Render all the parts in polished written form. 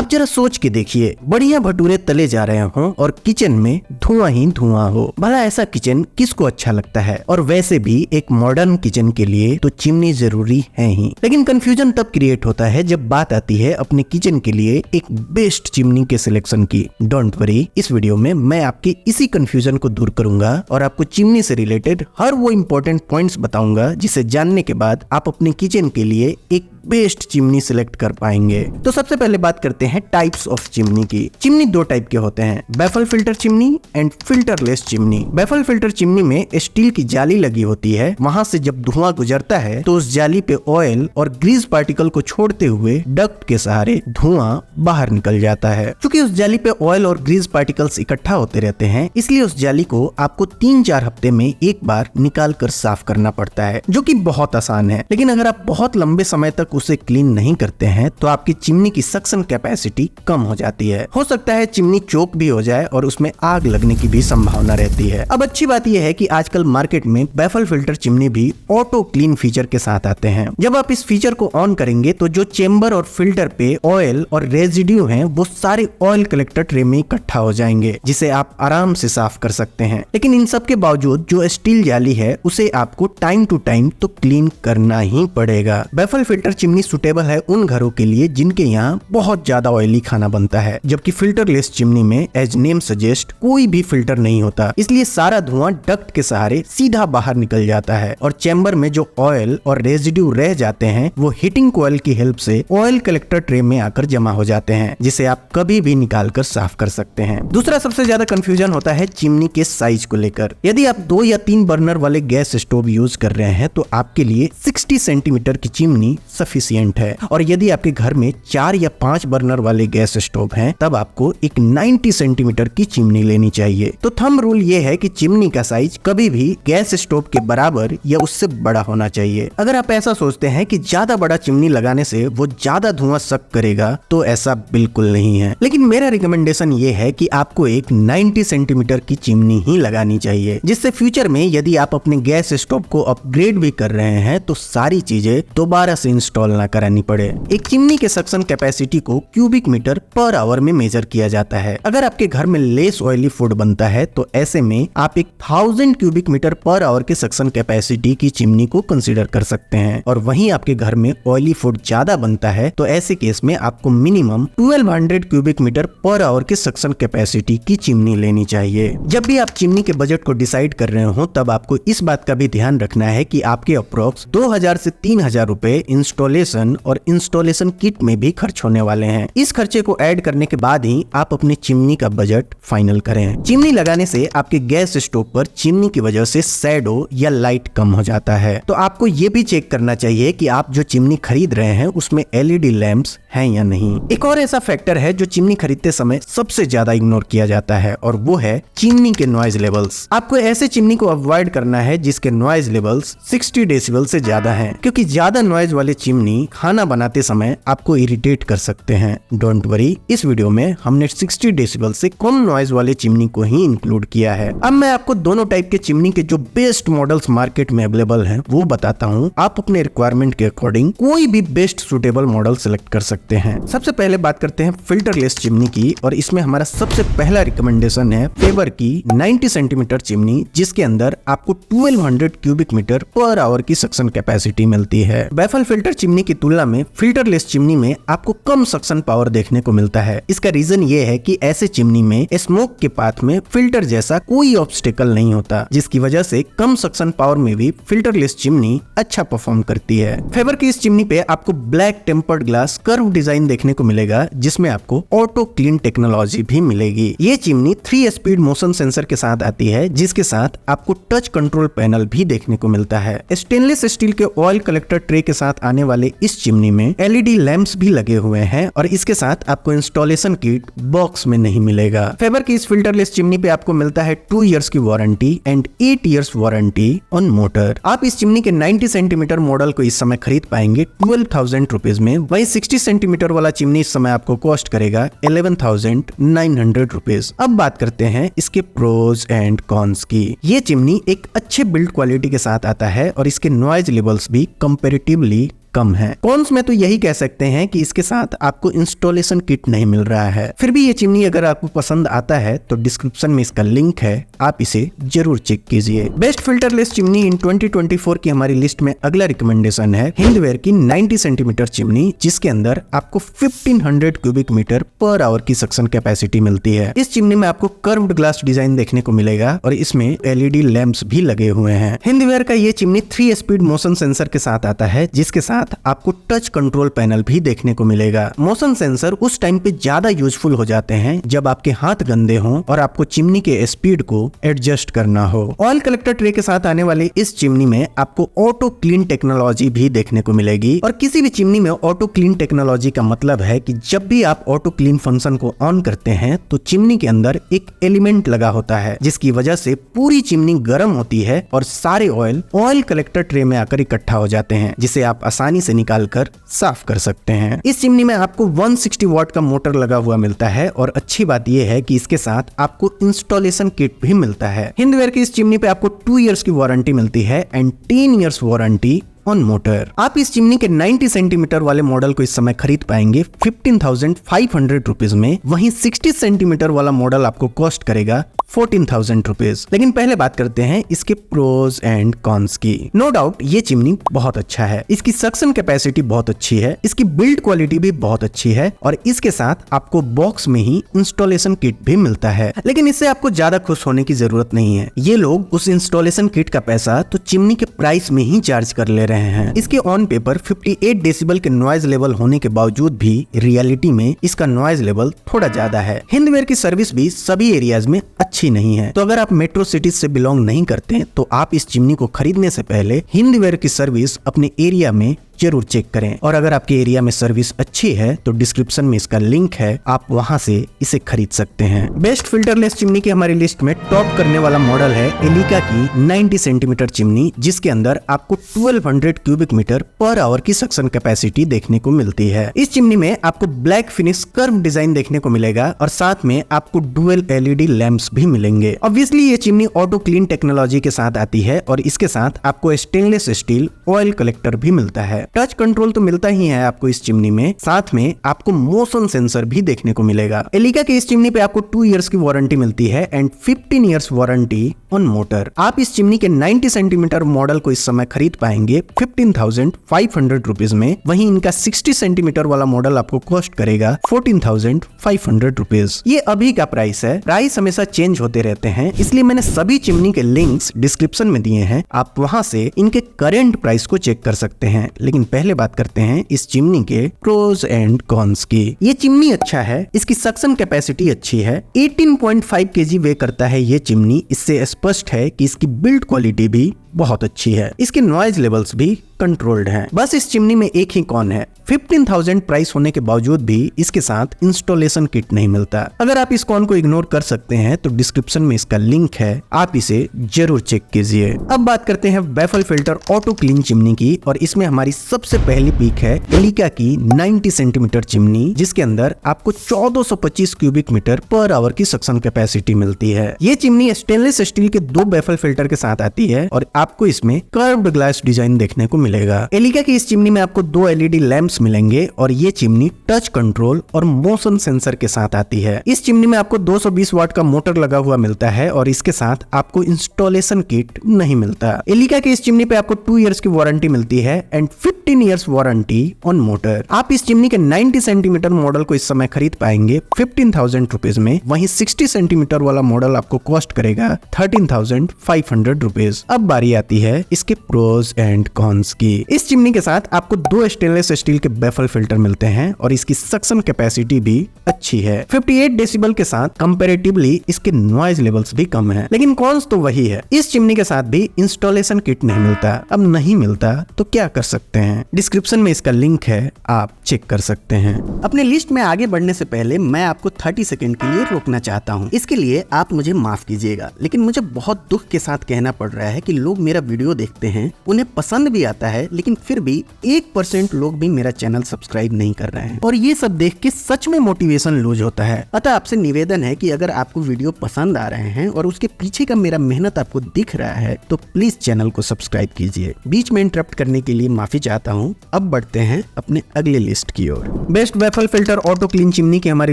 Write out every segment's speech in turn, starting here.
आप जरा सोच के देखिए, बढ़िया भटूरे तले जा रहे हों और किचन में धुआं ही धुआं हो। भला ऐसा किचन किसको अच्छा लगता है? और वैसे भी एक मॉडर्न किचन के लिए तो चिमनी जरूरी है ही। लेकिन कंफ्यूजन तब क्रिएट होता है जब बात आती है अपने किचन के लिए एक बेस्ट चिमनी के सिलेक्शन की। डोंट वरी, इस वीडियो में मैं आपके इसी कंफ्यूजन को दूर करूंगा और आपको चिमनी से रिलेटेड हर वो इंपॉर्टेंट पॉइंट्स बताऊंगा जिसे जानने के बाद आप अपने किचन के लिए एक बेस्ट चिमनी सिलेक्ट कर पाएंगे। तो सबसे पहले बात करते हैं टाइप्स ऑफ चिमनी की। चिमनी दो टाइप के होते हैं, baffle filter chimney and filterless chimney. Baffle filter chimney में स्टील की जाली लगी होती है, वहां से जब धुआं गुजरता है तो उस जाली पे ऑयल और ग्रीस पार्टिकल को छोड़ते हुए डक्ट के सहारे धुआं बाहर निकल जाता है। क्योंकि उस जाली पे ऑयल और ग्रीस पार्टिकल्स इकट्ठा होते रहते हैं, इसलिए उस जाली को आपको 3-4 हफ्ते में एक बार निकाल कर साफ करना पड़ता है, जो कि बहुत आसान है। लेकिन अगर आप बहुत लंबे समय तक उसे क्लीन नहीं करते हैं तो आपकी चिमनी की सक्शन कैपेसिटी कम हो जाती है। हो सकता है चिमनी चोक भी हो जाए और उसमें आग लगने की भी संभावना रहती है। अब अच्छी बात यह है कि आजकल मार्केट में बैफल फिल्टर चिमनी भी ऑटो क्लीन फीचर के साथ आते हैं। जब आप इस फीचर को ऑन करेंगे तो जो चेंबर और फिल्टर पे ऑयल और रेजिड्यू हैं वो सारे ऑयल कलेक्टर ट्रे में इकट्ठा हो जाएंगे, जिसे आप आराम से साफ कर सकते हैं। लेकिन इन सब के बावजूद जो स्टील जाली है उसे आपको टाइम टू टाइम तो क्लीन करना ही पड़ेगा। बैफल फिल्टर चिमनी सुटेबल है उन घरों के लिए जिनके यहाँ बहुत ज्यादा ऑयली खाना बनता है, जबकि फिल्टरलेस चिमनी में एज नेम सजेस्ट कोई भी फिल्टर नहीं होता, इसलिए सारा धुआं डक्ट के सहारे सीधा बाहर निकल जाता है और चैम्बर में जो ऑयल और रेजिड्यू रह जाते हैं वो हीटिंग कॉइल की हेल्प से ऑयल कलेक्टर ट्रे में आकर जमा हो जाते हैं, जिसे आप कभी भी निकाल कर साफ कर सकते हैं। दूसरा सबसे ज्यादा कंफ्यूजन होता है चिमनी के साइज को लेकर। यदि आप 2 या 3 बर्नर वाले गैस स्टोव यूज कर रहे हैं तो आपके लिए 60 सेंटीमीटर की चिमनी सफिशिएंट है, और यदि आपके घर में 4 या 5 बर्नर वाले गैस स्टोव हैं तब आपको एक 90 सेंटीमीटर की चिमनी लेनी चाहिए। तो थंब रूल ये है कि चिमनी का साइज कभी भी गैस स्टोव के बराबर या उससे बड़ा होना चाहिए। अगर आप ऐसा सोचते हैं कि ज्यादा बड़ा चिमनी लगाने से वो ज्यादा धुआं सक करेगा तो ऐसा बिल्कुल नहीं है। लेकिन मेरा रिकमेंडेशन ये है कि आपको एक 90 सेंटीमीटर की चिमनी ही लगानी चाहिए, जिससे फ्यूचर में यदि आप अपने गैस स्टोव को अपग्रेड भी कर रहे हैं तो सारी चीजें दोबारा से इंस्टॉल ना करानी पड़े। एक चिमनी के सक्शन कैपेसिटी को क्यूबिक मीटर पर आवर में मेजर किया जाता है। अगर आपके घर में लेस ऑयली फूड बनता है तो ऐसे में आप एक 1000 क्यूबिक मीटर पर आवर के सक्शन कैपेसिटी की चिमनी को कंसीडर कर सकते हैं। और वहीं आपके घर में ऑयली फूड ज्यादा बनता है तो ऐसे केस में आपको minimum 1200 cubic metre per hour के सक्शन कैपेसिटी की चिमनी लेनी चाहिए। जब भी आप चिमनी के बजट को डिसाइड कर रहे हो तब आपको इस बात का भी ध्यान रखना है कि आपके अप्रोक्स 2000 से 3000 रुपए इंस्टॉलेशन और इंस्टॉलेशन किट में भी खर्च होने वाले हैं। इस खर्चे को ऐड करने के बाद ही आप अपनी चिमनी का बजट फाइनल करें। चिमनी लगाने से आपके गैस स्टोव पर चिमनी की वजह से शैडो या लाइट कम हो जाता है। तो आपको ये भी चेक करना चाहिए कि आप जो चिमनी खरीद रहे हैं उसमें LED लैंप्स हैं या नहीं। एक और ऐसा फैक्टर है जो चिमनी खरीदते समय सबसे ज्यादा इग्नोर किया जाता है और वो है चिमनी के नॉइज लेवल्स। आपको ऐसे चिमनी को अवॉइड करना है जिसके नॉइज लेवल्स 60 डेसिबल से ज्यादा हैं, क्योंकि ज्यादा नॉइज वाले चिमनी खाना बनाते समय आपको इरिटेट कर सकते हैं। डोंट वरी, इस वीडियो में हमने 60 डेसिबल से कम नॉइज वाले चिमनी को ही इंक्लूड किया है। अब मैं आपको दोनों टाइप के चिमनी के जो बेस्ट मॉडल्स मार्केट में अवेलेबल हैं वो बताता हूँ। आप अपने रिक्वायरमेंट के अकॉर्डिंग कोई भी बेस्ट सुटेबल मॉडल सेलेक्ट कर सकते हैं। सबसे पहले बात करते हैं फिल्टरलेस चिमनी की, और इसमें हमारा सबसे पहला रिकमेंडेशन है फेवर की 90 सेंटीमीटर चिमनी, जिसके अंदर आपको 1200 क्यूबिक मीटर पर आवर की सक्शन कैपेसिटी मिलती है। बैफल फिल्टर चिमनी की तुलना में फिल्टरलेस चिमनी में आपको कम सक्शन पावर देखने को मिलता है। इसका रीजन ये है कि ऐसे चिमनी में स्मोक के पाथ में फिल्टर जैसा कोई ऑब्स्टेकल नहीं होता, जिसकी वजह से कम सक्शन पावर में भी फिल्टरलेस चिमनी अच्छा परफॉर्म करती है। फेवर की इस चिमनी पे आपको black tempered glass curve design देखने को मिलेगा, जिसमें आपको ऑटो क्लीन टेक्नोलॉजी भी मिलेगी। ये चिमनी 3 स्पीड मोशन सेंसर के साथ आती है, जिसके साथ आपको टच कंट्रोल पैनल भी देखने को मिलता है। स्टेनलेस स्टील के ऑयल कलेक्टर ट्रे के साथ आने वाले इस चिमनी में LED लैंप्स भी लगे हुए हैं और इसके साथ आपको इंस्टॉलेशन किट बॉक्स में नहीं मिलेगा। फेवर की इस फिल्टरलेस चिमनी पे आपको मिलता है 2 इयर्स की warranty and 8 years warranty on motor. आप इस चिमनी के 90 सेंटीमीटर मॉडल को इस समय खरीद पाएंगे 12,000 रुपीज में। वहीं 60 सेंटीमीटर वाला चिमनी इस समय आपको कॉस्ट करेगा 11,900 रुपीज। अब बात करते हैं इसके प्रोज एंड कॉन्स की। ये चिमनी एक अच्छे बिल्ड क्वालिटी के साथ आता है और इसके नॉइज लेवल्स भी कंपैरेटिवली कम है। कॉन्स में तो यही कह सकते हैं कि इसके साथ आपको इंस्टॉलेशन किट नहीं मिल रहा है। फिर भी ये चिमनी अगर आपको पसंद आता है तो डिस्क्रिप्शन में इसका लिंक है, आप इसे जरूर चेक कीजिए। बेस्ट फिल्टरलेस चिमनी इन 2024 की हमारी लिस्ट में अगला रिकमेंडेशन है हिंदवेयर की 90 सेंटीमीटर चिमनी, जिसके अंदर आपको 1500 क्यूबिक मीटर पर आवर की सक्शन कैपेसिटी मिलती है। इस चिमनी में आपको कर्व्ड ग्लास डिजाइन देखने को मिलेगा और इसमें एलईडी लैंप्स भी लगे हुए हैं। हिंदवेयर का ये चिमनी 3 स्पीड मोशन सेंसर के साथ आता है, जिसके साथ आपको टच कंट्रोल पैनल भी देखने को मिलेगा। मोशन सेंसर उस टाइम पे ज्यादा यूजफुल हो जाते हैं जब आपके हाथ गंदे हों और आपको चिमनी के स्पीड को एडजस्ट करना हो। ऑयल कलेक्टर ट्रे के साथ आने वाले इस चिमनी में आपको ऑटो क्लीन टेक्नोलॉजी भी देखने को मिलेगी। और किसी भी चिमनी में ऑटो क्लीन टेक्नोलॉजी का मतलब है कि जब भी आप ऑटो क्लीन फंक्शन को ऑन करते हैं तो चिमनी के अंदर एक एलिमेंट लगा होता है, जिसकी वजह से पूरी चिमनी गर्म होती है और सारे ऑयल कलेक्टर ट्रे में आकर इकट्ठा हो जाते हैं, जिसे आप आसानी से निकाल कर साफ कर सकते हैं। इस चिमनी में आपको 160 वॉट का मोटर लगा हुआ मिलता है और अच्छी बात यह है कि इसके साथ आपको इंस्टॉलेशन किट भी मिलता है। हिंदवेयर की इस चिमनी पे आपको 2 इयर्स की वारंटी मिलती है and 10 years warranty on motor. आप इस चिमनी के 90 सेंटीमीटर वाले मॉडल को इस समय खरीद पाएंगे 15,500 रुपीज में। वहीं 60 सेंटीमीटर वाला मॉडल आपको कॉस्ट करेगा 14,000 रुपीज। लेकिन पहले बात करते हैं इसके प्रोज एंड कॉन्स की। नो डाउट ये चिमनी बहुत अच्छा है, इसकी सक्शन कैपेसिटी बहुत अच्छी है, इसकी बिल्ड क्वालिटी भी बहुत अच्छी है और इसके साथ आपको बॉक्स में ही इंस्टॉलेशन किट भी मिलता है। लेकिन इससे आपको ज्यादा खुश होने की जरूरत नहीं है। ये लोग उस इंस्टॉलेशन किट का पैसा तो चिमनी के प्राइस में ही चार्ज कर ले रहे हैं। इसके ऑन पेपर 58 डेसिबल के नॉइज लेवल होने के बावजूद भी रियलिटी में इसका नॉइज लेवल थोड़ा ज्यादा है। हिंदवेयर की सर्विस भी सभी एरियाज में अच्छी नहीं है, तो अगर आप मेट्रो सिटीज से बिलोंग नहीं करते तो आप इस चिमनी को खरीदने से पहले हिंदवेयर की सर्विस अपने एरिया में जरूर चेक करें। और अगर आपके एरिया में सर्विस अच्छी है तो डिस्क्रिप्शन में इसका लिंक है, आप वहां से इसे खरीद सकते हैं। बेस्ट फिल्टरलेस चिमनी की हमारी लिस्ट में टॉप करने वाला मॉडल है एलिका की 90 सेंटीमीटर चिमनी, जिसके अंदर आपको 1200 क्यूबिक मीटर पर आवर की सक्शन कैपेसिटी देखने को मिलती है। इस चिमनी में आपको ब्लैक फिनिश कर्व डिजाइन देखने को मिलेगा और साथ में आपको डुअल एलईडी लैंप्स भी मिलेंगे। ऑब्वियसली ये चिमनी ऑटो क्लीन टेक्नोलॉजी के साथ आती है और इसके साथ आपको स्टेनलेस स्टील ऑयल कलेक्टर भी मिलता है। टच कंट्रोल तो मिलता ही है आपको इस चिमनी में, साथ में आपको मोशन सेंसर भी देखने को मिलेगा। एलिका के इस चिमनी पे आपको 2 इयर्स की वारंटी मिलती है and 15 years warranty on motor. आप इस चिमनी के 90 सेंटीमीटर मॉडल को इस समय खरीद पाएंगे 15,500 रुपीज में। वहीं इनका 60 सेंटीमीटर वाला मॉडल आपको कॉस्ट करेगा 14,500 रुपीज। ये अभी का प्राइस है, प्राइस हमेशा चेंज होते रहते हैं, इसलिए मैंने सभी चिमनी के लिंक्स डिस्क्रिप्शन में दिए हैं, आप वहां से इनके करंट प्राइस को चेक कर सकते हैं। लेकिन पहले बात करते हैं इस चिमनी के प्रोज एंड कॉन्स की। ये चिमनी अच्छा है, इसकी सक्शन कैपेसिटी अच्छी है, 18.5 kg वे करता है ये चिमनी। इससे स्पष्ट है कि इसकी बिल्ड क्वालिटी भी बहुत अच्छी है, इसके नॉइज लेवल्स भी कंट्रोल्ड हैं। बस इस चिमनी में एक ही कॉन है, 15,000 प्राइस होने के बावजूद भी इसके साथ इंस्टॉलेशन किट नहीं मिलता। अगर आप इस कॉन को इग्नोर कर सकते हैं तो डिस्क्रिप्शन में इसका लिंक है, आप इसे जरूर चेक कीजिए। अब बात करते हैं baffle filter auto clean chimney की और इसमें हमारी सबसे पहली पिक है एलिका की 90 सेंटीमीटर चिमनी, जिसके अंदर आपको 1425 क्यूबिक मीटर पर आवर की सक्शन कैपेसिटी मिलती है। ये चिमनी स्टेनलेस स्टील के 2 बैफल फिल्टर के साथ आती है और आपको इसमें कर्व्ड ग्लास डिजाइन देखने को मिलेगा। एलिका की इस चिमनी में आपको 2 एलईडी लैंप्स मिलेंगे और ये चिमनी टच कंट्रोल और मोशन सेंसर के साथ आती है। इस चिमनी में आपको 220 वाट का मोटर लगा हुआ मिलता है और इसके साथ आपको इंस्टॉलेशन किट नहीं मिलता। एलिका की इस चिमनी पे आपको 2 इयर्स की वारंटी मिलती है and 15 years warranty on motor. आप इस चिमनी के 90 सेंटीमीटर मॉडल को इस समय खरीद पाएंगे 15,000 रुपीज में। वहीं 60 सेंटीमीटर वाला मॉडल आपको कॉस्ट करेगा 13,500 रुपीज। अब बारी आती है इसके प्रोज एंड कॉन्स की। इस चिमनी के साथ आपको 2 स्टेनलेस स्टील के बैफल फिल्टर मिलते हैं और इसकी सक्शन कैपेसिटी भी अच्छी है। 58 डेसिबल के साथ कंपैरेटिवली इसके नॉइज लेवल्स भी कम है, लेकिन कॉन्स तो वही है। इस चिमनी के साथ भी इंस्टॉलेशन किट नहीं मिलता। अब नहीं मिलता तो क्या कर सकते हैं, डिस्क्रिप्शन में इसका लिंक है, आप चेक कर सकते हैं। अपने लिस्ट में आगे बढ़ने से पहले मैं आपको 30 सेकंड के लिए रोकना चाहता हूँ। इसके लिए आप मुझे माफ कीजिएगा, लेकिन मुझे बहुत दुख के साथ कहना पड़ रहा है कि लोग मेरा वीडियो देखते हैं, उन्हें पसंद भी आता है, लेकिन फिर भी 1% लोग भी मेरा चैनल सब्सक्राइब नहीं कर रहे हैं और ये सब देख के सच में मोटिवेशन लूज होता है। अतः आपसे निवेदन है कि अगर आपको वीडियो पसंद आ रहे हैं और उसके पीछे का मेरा मेहनत आपको दिख रहा है तो प्लीज चैनल को सब्सक्राइब कीजिए। बीच में इंटरप्ट करने के लिए माफी चाहता हूँ। अब बढ़ते हैं अपने अगले लिस्ट की ओर। Best baffle filter auto clean chimney की हमारी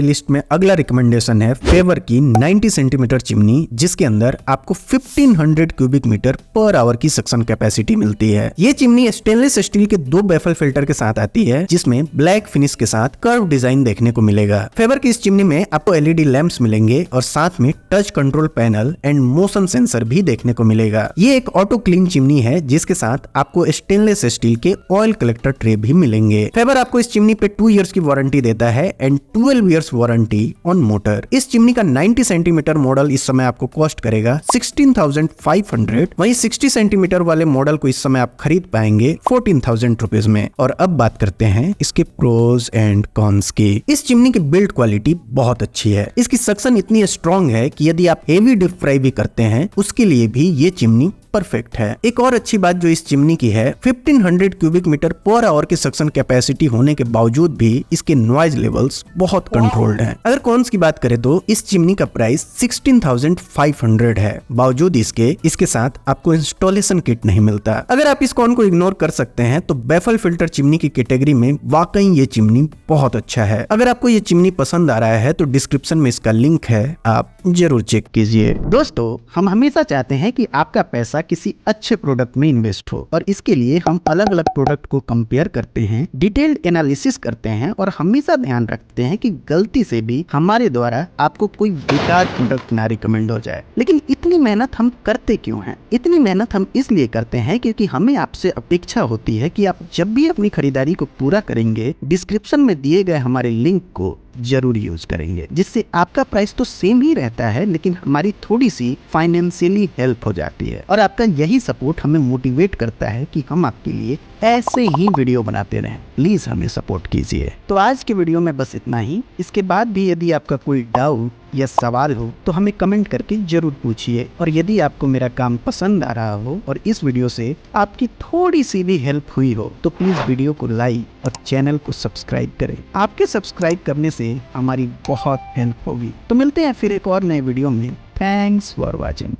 लिस्ट में अगला रिकमेंडेशन है फेवर की 90 सेंटीमीटर चिमनी, जिसके अंदर आपको 1500 क्यूबिक मीटर पर आवर की सक्शन कैपेसिटी मिलती है। ये चिमनी स्टेनलेस स्टील के 2 बेफल फिल्टर के साथ आती है, जिसमें ब्लैक फिनिश के साथ कर्व डिजाइन देखने को मिलेगा। फेवर की इस चिमनी में आपको एलईडी लैंप्स मिलेंगे और साथ में touch control panel and motion sensor भी देखने को मिलेगा। ये एक ऑटो क्लीन चिमनी है जिसके साथ आपको स्टेनलेस स्टील के ऑयल कलेक्टर ट्रे भी मिलेंगे। फेवर आपको इस चिमनी पे 2 इयर्स की वारंटी देता है and 12 years warranty on motor. इस चिमनी का 90 सेंटीमीटर मॉडल इस समय आपको कॉस्ट करेगा 16,500। वहीं 60 सेंटीमीटर वाले मॉडल को इस समय आप खरीद पाएंगे 14,000 रुपीज में। और अब बात करते हैं इसके प्रोज एंड कॉन्स की। इस चिमनी की बिल्ड क्वालिटी बहुत अच्छी है। इसकी सक्शन इतनी स्ट्रॉन्ग है कि यदि आप हेवी डीप फ्राई भी करते हैं उसके लिए भी ये चिमनी परफेक्ट है। एक और अच्छी बात जो इस चिमनी की है, 1500 क्यूबिक मीटर पर आवर की सक्शन कैपेसिटी होने के बावजूद भी इसके नॉइज लेवल्स बहुत कंट्रोल्ड हैं। अगर कॉन्स की बात करें तो इस चिमनी का प्राइस 16,500 है। बावजूद इसके साथ आपको इंस्टॉलेशन किट नहीं मिलता। अगर आप इस कॉन को इग्नोर कर सकते हैं तो बेफल फिल्टर चिमनी की कैटेगरी में वाकई ये चिमनी बहुत अच्छा है। अगर आपको ये चिमनी पसंद आ रहा है तो डिस्क्रिप्शन में इसका लिंक है, आप जरूर चेक कीजिए। दोस्तों, हम हमेशा चाहते हैं कि आपका पैसा किसी अच्छे प्रोडक्ट में इन्वेस्ट हो और इसके लिए हम अलग अलग प्रोडक्ट को कंपेयर करते हैं, डिटेल्ड एनालिसिस करते हैं और हमेशा ध्यान रखते हैं कि गलती से भी हमारे द्वारा आपको कोई बेकार प्रोडक्ट ना रिकमेंड हो जाए। लेकिन इतनी मेहनत हम करते क्यों हैं? इतनी मेहनत हम इसलिए करते हैं क्योंकि हमें आपसे अपेक्षा होती है कि आप जब भी अपनी खरीदारी को पूरा करेंगे डिस्क्रिप्शन में दिए गए हमारे लिंक को जरूर यूज करेंगे, जिससे आपका प्राइस तो सेम ही रहता है लेकिन हमारी थोड़ी सी फाइनेंशियली हेल्प हो जाती है और आपका यही सपोर्ट हमें मोटिवेट करता है कि हम आपके लिए ऐसे ही वीडियो बनाते रहें। प्लीज हमें सपोर्ट कीजिए। तो आज के वीडियो में बस इतना ही। इसके बाद भी यदि आपका कोई डाउट या सवाल हो तो हमें कमेंट करके जरूर पूछिए और यदि आपको मेरा काम पसंद आ रहा हो और इस वीडियो से आपकी थोड़ी सी भी हेल्प हुई हो तो प्लीज वीडियो को लाइक और चैनल को सब्सक्राइब करें। आपके सब्सक्राइब करने से हमारी बहुत हेल्प होगी। तो मिलते हैं फिर एक और नए वीडियो में। Thanks for watching.